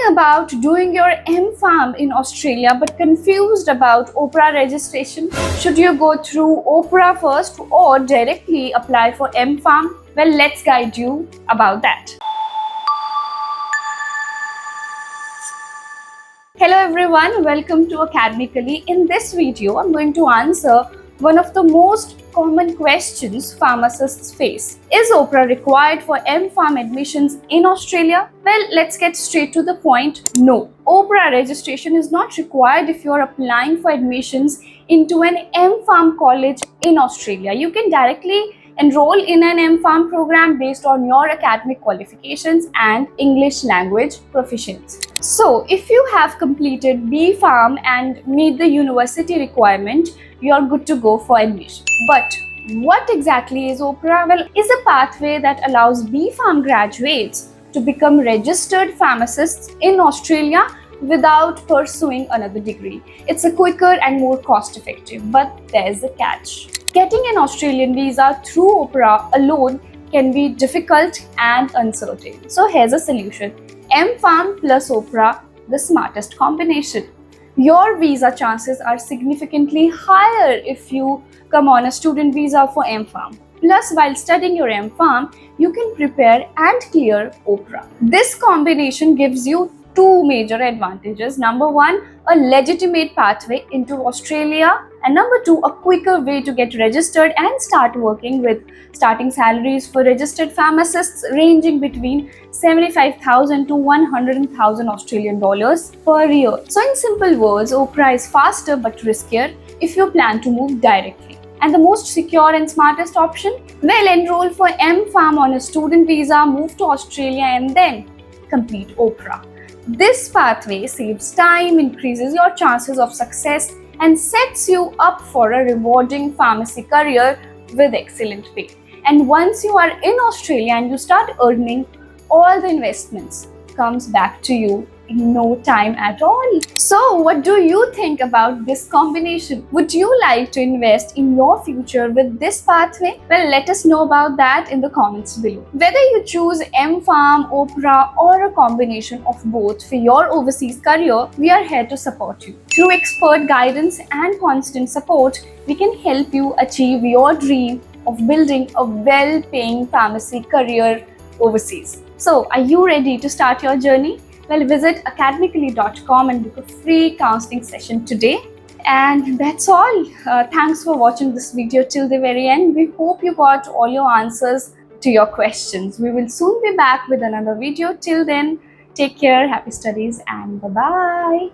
about doing your MPharm in Australia but confused about OPRA registration? Should you go through OPRA first or directly apply for MPharm? Well, let's guide you about that. Hello everyone, welcome to Academically. In this video, I'm going to answer one of the most common questions pharmacists face. Is OPRA required for MPharm admissions in Australia? Well, let's get straight to the point. No, OPRA registration is not required if you're applying for admissions into an MPharm college in Australia. You can directly enroll in an MPharm program based on your academic qualifications and English language proficiency. So, if you have completed BPharm and meet the university requirement, you're good to go for admission. But what exactly is OPRA? Well, is a pathway that allows BPharm graduates to become registered pharmacists in Australia without pursuing another degree. It's a quicker and more cost-effective, but there's a catch. Getting an Australian visa through OPRA alone can be difficult and uncertain. So here's a solution. MPharm plus OPRA, the smartest combination. Your visa chances are significantly higher if you come on a student visa for MPharm. Plus, while studying your MPharm, you can prepare and clear OPRA. This combination gives you two major advantages. Number one, a legitimate pathway into Australia, and number two, a quicker way to get registered and start working, with starting salaries for registered pharmacists ranging between 75,000 to 100,000 Australian dollars per year. So in simple words, OPRA is faster but riskier if you plan to move directly. And the most secure and smartest option? Well, enroll for MPharm on a student visa, move to Australia and then complete OPRA. This pathway saves time, increases your chances of success, and sets you up for a rewarding pharmacy career with excellent pay. And once you are in Australia and you start earning, all the investments comes back to you in no time at all. So what do you think about this combination? Would you like to invest in your future with this pathway? Well, let us know about that in the comments below. Whether you choose MPharm, OPRA, or a combination of both for your overseas career, we are here to support you. Through expert guidance and constant support, we can help you achieve your dream of building a well-paying pharmacy career overseas. So, are you ready to start your journey? Well, visit academically.com and book a free counseling session today. And that's all. Thanks for watching this video till the very end. We hope you got all your answers to your questions. We will soon be back with another video. Till then, take care, happy studies, and bye-bye.